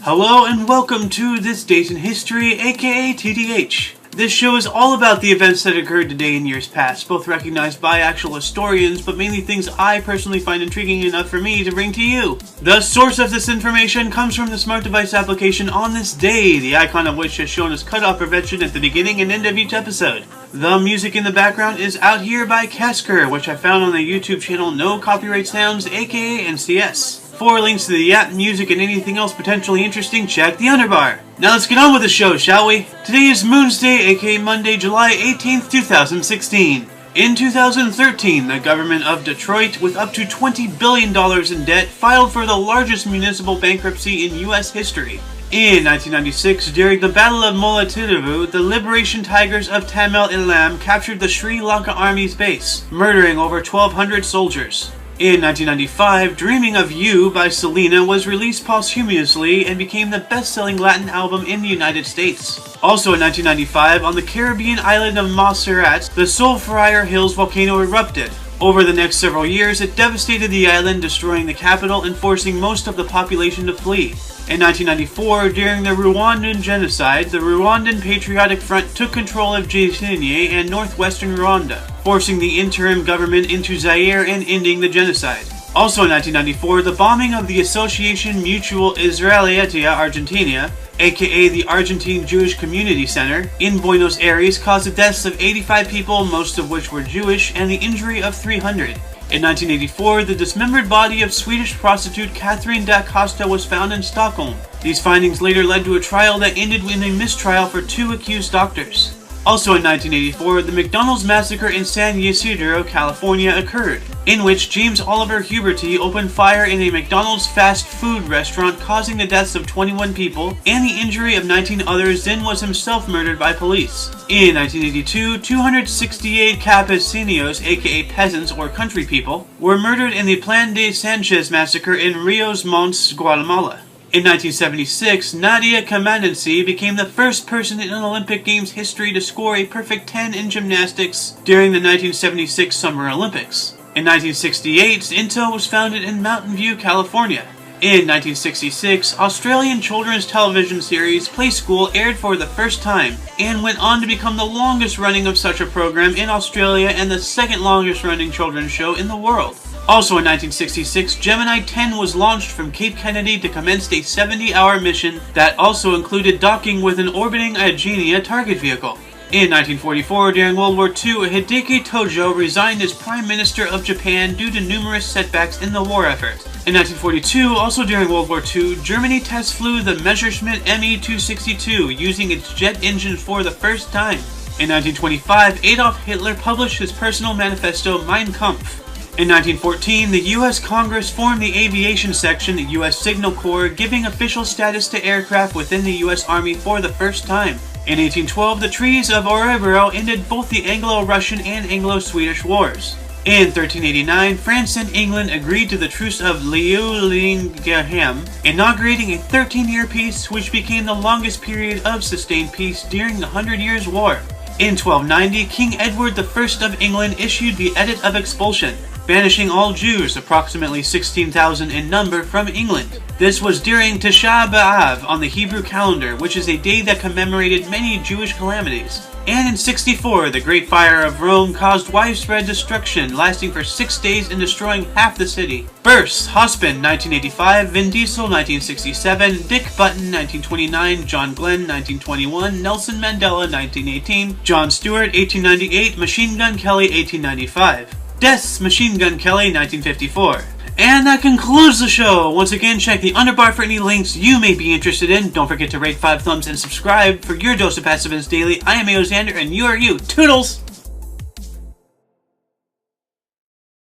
Hello and welcome to This Date in History, aka TDH. This show is all about the events that occurred today in years past, both recognized by actual historians, but mainly things I personally find intriguing enough for me to bring to you. The source of this information comes from the smart device application On This Day, the icon of which has shown us cutoff prevention at the beginning and end of each episode. The music in the background is Out Here by Kasger, which I found on the YouTube channel No Copyright Sounds, aka NCS. For links to the app, music, and anything else potentially interesting, check the underbar. Now let's get on with the show, shall we? Today is Moon's Day, aka Monday, July 18th, 2016. In 2013, the government of Detroit, with up to $20 billion in debt, filed for the largest municipal bankruptcy in U.S. history. In 1996, during the Battle of Mullaitivu, the Liberation Tigers of Tamil Eelam captured the Sri Lanka Army's base, murdering over 1,200 soldiers. In 1995, Dreaming of You by Selena was released posthumously and became the best-selling Latin album in the United States. Also in 1995, on the Caribbean island of Montserrat, the Soulfrier Hills volcano erupted. Over the next several years, it devastated the island, destroying the capital and forcing most of the population to flee. In 1994, during the Rwandan genocide, the Rwandan Patriotic Front took control of Gisenyi and northwestern Rwanda, forcing the interim government into Zaire and ending the genocide. Also in 1994, the bombing of the Association Mutual Israelita Argentina, aka the Argentine Jewish Community Center, in Buenos Aires caused the deaths of 85 people, most of which were Jewish, and the injury of 300. In 1984, the dismembered body of Swedish prostitute Catherine da Costa was found in Stockholm. These findings later led to a trial that ended in a mistrial for 2 accused doctors. Also in 1984, the McDonald's massacre in San Ysidro, California occurred, in which James Oliver Huberty opened fire in a McDonald's fast food restaurant, causing the deaths of 21 people and the injury of 19 others, then was himself murdered by police. In 1982, 268 campesinos, aka peasants or country people, were murdered in the Plan de Sanchez massacre in Rios Montes, Guatemala. In 1976, Nadia Comaneci became the first person in Olympic Games history to score a perfect 10 in gymnastics during the 1976 Summer Olympics. In 1968, Intel was founded in Mountain View, California. In 1966, Australian children's television series Play School aired for the first time, and went on to become the longest running of such a program in Australia and the second longest running children's show in the world. Also in 1966, Gemini 10 was launched from Cape Kennedy to commence a 70-hour mission that also included docking with an orbiting Agenia target vehicle. In 1944, during World War II, Hideki Tojo resigned as Prime Minister of Japan due to numerous setbacks in the war effort. In 1942, also during World War II, Germany test flew the Messerschmitt Me-262 using its jet engine for the first time. In 1925, Adolf Hitler published his personal manifesto Mein Kampf. In 1914, the U.S. Congress formed the Aviation Section, the U.S. Signal Corps, giving official status to aircraft within the U.S. Army for the first time. In 1812, the Treaties of Orebro ended both the Anglo-Russian and Anglo-Swedish Wars. In 1389, France and England agreed to the Truce of Leeuwingerham, inaugurating a 13-year peace which became the longest period of sustained peace during the 100 Years' War. In 1290, King Edward I of England issued the Edict of Expulsion, banishing all Jews, approximately 16,000 in number, from England. This was during Tisha B'Av on the Hebrew calendar, which is a day that commemorated many Jewish calamities. And in 64, the Great Fire of Rome caused widespread destruction, lasting for 6 days and destroying half the city. Births: Hospen, 1985, Vin Diesel, 1967, Dick Button, 1929, John Glenn, 1921, Nelson Mandela, 1918, John Stewart, 1898, Machine Gun Kelly, 1895. Deaths: Machine Gun Kelly, 1954. And that concludes the show. Once again, check the underbar for any links you may be interested in. Don't forget to rate 5 thumbs and subscribe for your dose of Passive Events Daily. I am Aoxander, and you are you. Toodles!